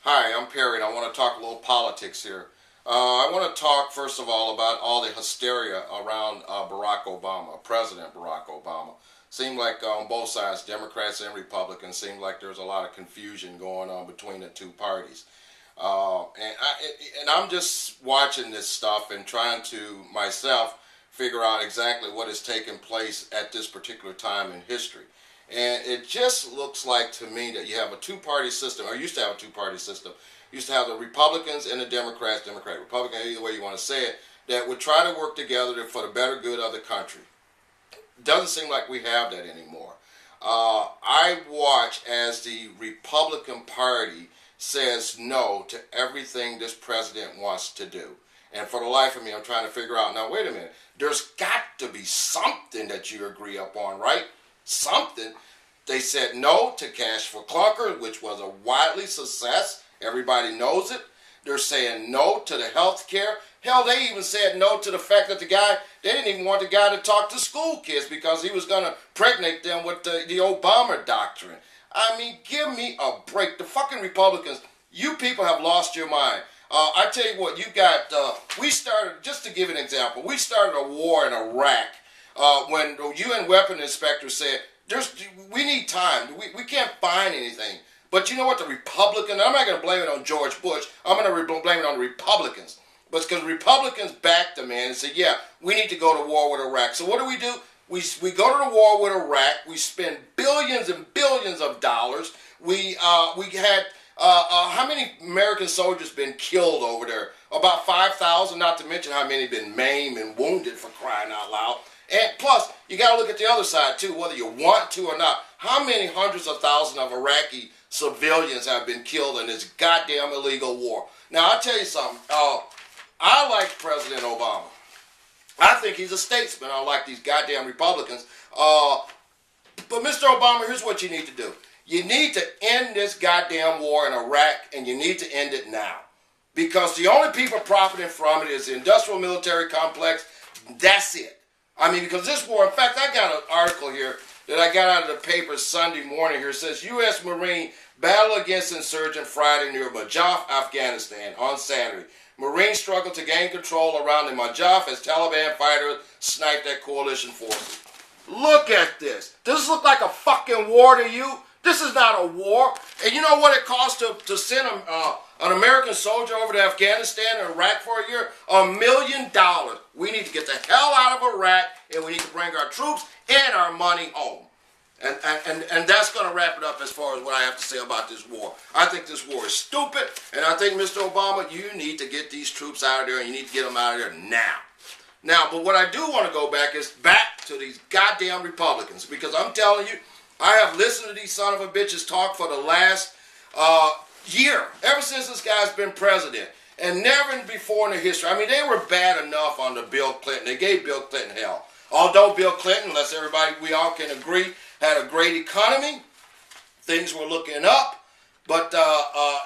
Hi, I'm Perry, and I want to talk a little politics here. I want to talk, first of all, about all the hysteria around Barack Obama, President Barack Obama. Seemed like on both sides, Democrats and Republicans, seemed like there's a lot of confusion going on between the two parties. And I'm just watching this stuff and trying to, myself, figure out exactly what is taking place at this particular time in history. And it just looks like to me that you have a two-party system, or used to have a two-party system. Used to have the Republicans and the Democrats, Democrat, Republican, either way you want to say it, that would try to work together for the better good of the country. Doesn't seem like we have that anymore. I watch as the Republican Party says no to everything this president wants to do. And for the life of me, I'm trying to figure out, now wait a minute, there's got to be something that you agree upon, right? Something. They said no to Cash for Clunkers, which was a widely success. Everybody knows it. They're saying no to the health care. Hell, they even said no to the fact that they didn't even want the guy to talk to school kids because he was going to pregnate them with the Obama doctrine. I mean, give me a break. The fucking Republicans, you people have lost your mind. I tell you what, you got, we started, just to give an example, we started a war in Iraq when the UN weapon inspector said, we need time. We can't find anything. But you know what? The Republican, I'm not going to blame it on George Bush. I'm going to blame it on the Republicans. But because Republicans backed the man and said, yeah, we need to go to war with Iraq. So what do? We go to the war with Iraq. We spend billions and billions of dollars. We had, how many American soldiers been killed over there? About 5,000, not to mention how many been maimed and wounded, for crying out loud. And plus, you got to look at the other side too, whether you want to or not. How many hundreds of thousands of Iraqi civilians have been killed in this goddamn illegal war? Now, I'll tell you something. I like President Obama. I think he's a statesman, unlike these goddamn Republicans. But Mr. Obama, here's what you need to do. You need to end this goddamn war in Iraq, and you need to end it now. Because the only people profiting from it is the industrial military complex. That's it. I mean, because this war, in fact, I got an article here that I got out of the paper Sunday morning here. It says, U.S. Marine battle against insurgent Friday near Majaf, Afghanistan on Saturday. Marines struggled to gain control around the Majaf as Taliban fighters sniped at coalition forces. Look at this. Does this look like a fucking war to you? This is not a war. And you know what it costs to send an American soldier over to Afghanistan and Iraq for a year? $1 million. We need to get the hell out of Iraq, and we need to bring our troops and our money home. And that's going to wrap it up as far as what I have to say about this war. I think this war is stupid, and I think, Mr. Obama, you need to get these troops out of there, and you need to get them out of there now. Now, but what I do want to go back is back to these goddamn Republicans, because I'm telling you, I have listened to these son of a bitches talk for the last year, ever since this guy's been president, and never before in the history. I mean, they were bad enough under Bill Clinton. They gave Bill Clinton hell. Although Bill Clinton, unless everybody, we all can agree, had a great economy, things were looking up, but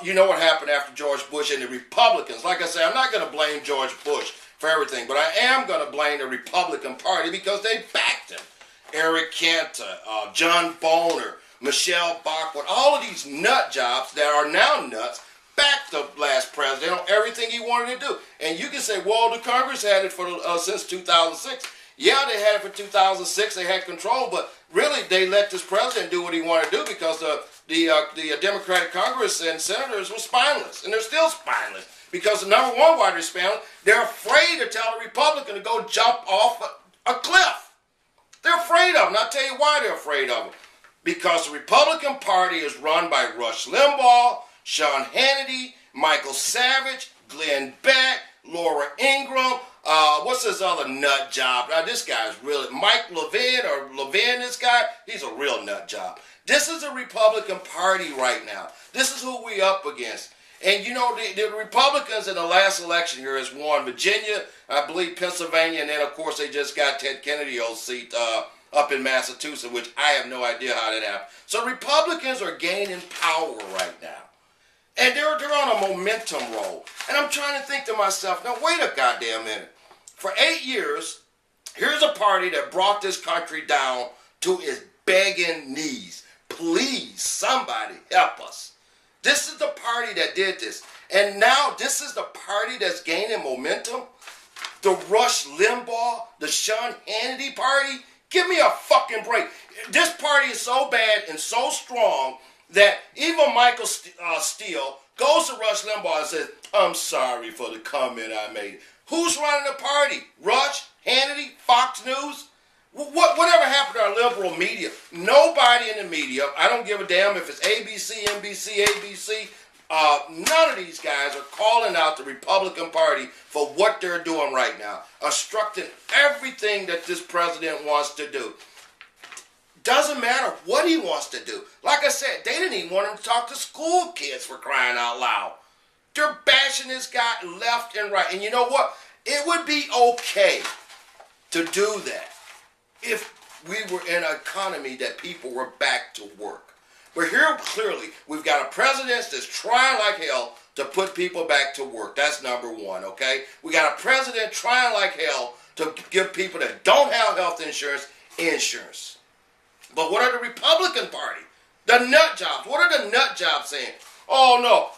you know what happened after George Bush and the Republicans. Like I say, I'm not going to blame George Bush for everything, but I am going to blame the Republican Party because they backed him. Eric Canta, John Boehner, Michelle Bachmann, all of these nut jobs that are now nuts backed the last president on everything he wanted to do. And you can say, well, the Congress had it for since 2006. Yeah, they had it for 2006. They had control, but really they let this president do what he wanted to do because the Democratic Congress and senators were spineless, and they're still spineless. Because the number one why they're spineless, they're afraid to tell a Republican to go jump off a cliff. They're afraid of them. I'll tell you why they're afraid of them. Because the Republican Party is run by Rush Limbaugh, Sean Hannity, Michael Savage, Glenn Beck, Laura Ingraham, what's this other nut job? Now, this guy's really, Mike Levin, this guy, he's a real nut job. This is a Republican Party right now. This is who we up against. And you know, the Republicans in the last election here has won Virginia, I believe Pennsylvania, and then of course they just got Ted Kennedy's old seat up in Massachusetts, which I have no idea how that happened. So Republicans are gaining power right now. And they're on a momentum roll. And I'm trying to think to myself, now wait a goddamn minute. For 8 years, here's a party that brought this country down to its begging knees. Please, somebody help us. This is the party that did this. And now this is the party that's gaining momentum. The Rush Limbaugh, the Sean Hannity party. Give me a fucking break. This party is so bad and so strong that even Michael Steele goes to Rush Limbaugh and says, I'm sorry for the comment I made. Who's running the party? Rush, Hannity, Fox News? Whatever happened to our liberal media? Nobody in the media, I don't give a damn if it's ABC, NBC, ABC, none of these guys are calling out the Republican Party for what they're doing right now, obstructing everything that this president wants to do. Doesn't matter what he wants to do. Like I said, they didn't even want him to talk to school kids, for crying out loud. They're bashing this guy left and right. And you know what? It would be okay to do that if we were in an economy that people were back to work. But here, clearly, we've got a president that's trying like hell to put people back to work. That's number one, okay? We got a president trying like hell to give people that don't have health insurance, insurance. But what are the Republican Party? The nut jobs. What are the nut jobs saying? Oh, no.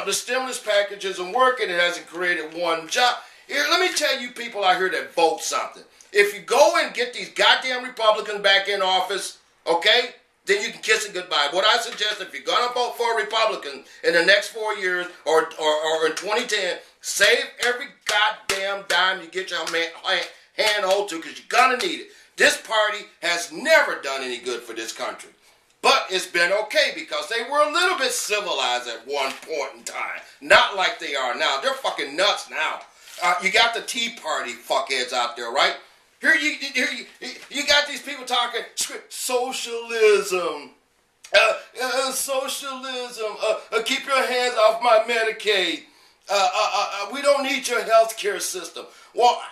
The stimulus package isn't working. It hasn't created one job. Here, let me tell you people out here that vote something. If you go and get these goddamn Republicans back in office, okay, then you can kiss it goodbye. What I suggest, if you're going to vote for a Republican in the next 4 years or in 2010, save every goddamn dime you get your hand hold to, because you're going to need it. This party has never done any good for this country. But it's been okay because they were a little bit civilized at one point in time. Not like they are now. They're fucking nuts now. You got the Tea Party fuckheads out there, right? Here you got these people talking socialism. Socialism. Keep your hands off my Medicaid. We don't need your health care system. Well,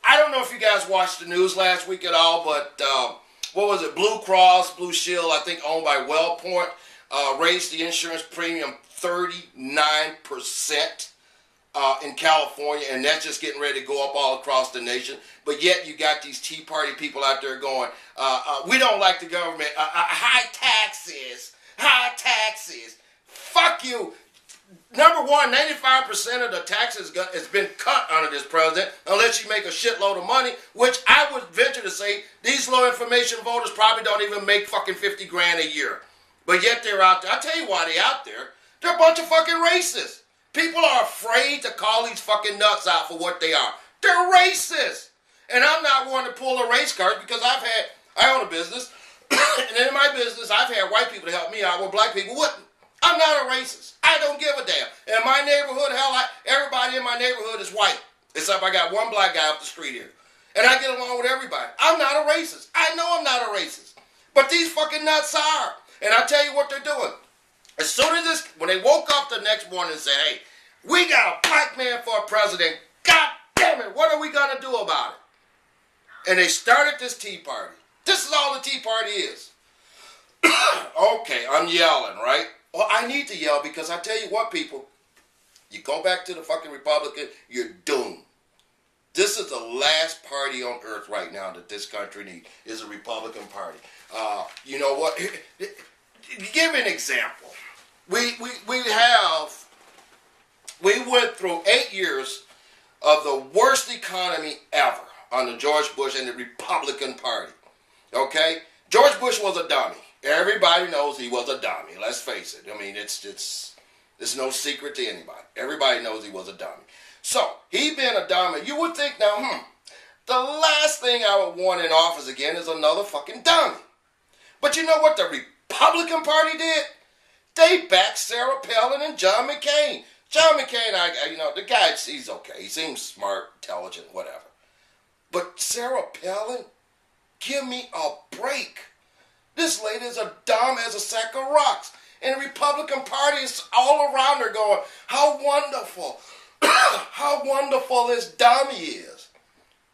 I don't know if you guys watched the news last week at all, but what was it? Blue Cross Blue Shield, I think owned by WellPoint, raised the insurance premium 39%. In California, and that's just getting ready to go up all across the nation. But yet you got these Tea Party people out there going, we don't like the government. High taxes. Fuck you. Number one, 95% of the taxes has been cut under this president, unless you make a shitload of money, which I would venture to say these low information voters probably don't even make fucking 50 grand a year. But yet they're out there. I'll tell you why they're out there. They're a bunch of fucking racists. People are afraid to call these fucking nuts out for what they are. They're racist. And I'm not one to pull a race card because I own a business. And in my business, I've had white people to help me out where black people wouldn't. I'm not a racist. I don't give a damn. In my neighborhood, everybody in my neighborhood is white. Except I got one black guy up the street here. And I get along with everybody. I'm not a racist. I know I'm not a racist. But these fucking nuts are. And I'll tell you what they're doing. As soon as when they woke up the next morning and said, hey, we got a black man for a president, god damn it, what are we going to do about it? And they started this Tea Party. This is all the Tea Party is. Okay, I'm yelling, right? Well, I need to yell because I tell you what, people, you go back to the fucking Republican, you're doomed. This is the last party on earth right now that this country needs, is a Republican Party. You know what? Give me an example. We went through 8 years of the worst economy ever under George Bush and the Republican Party. Okay? George Bush was a dummy. Everybody knows he was a dummy. Let's face it. I mean, it's no secret to anybody. Everybody knows he was a dummy. So, he being a dummy, you would think now, the last thing I would want in office again is another fucking dummy. But you know what the Republican Party did? They backed Sarah Palin and John McCain. John McCain, the guy, he's okay. He seems smart, intelligent, whatever. But Sarah Palin, give me a break. This lady is a dumb as a sack of rocks. And the Republican Party is all around her going, how wonderful. How wonderful this dummy is.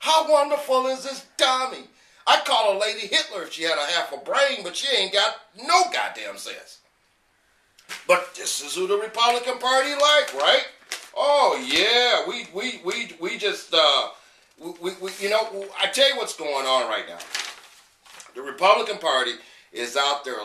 How wonderful is this dummy. I'd call a lady Hitler if she had a half a brain, but she ain't got no goddamn sense. But this is who the Republican Party like, right? Oh yeah, we just I tell you what's going on right now. The Republican Party is out there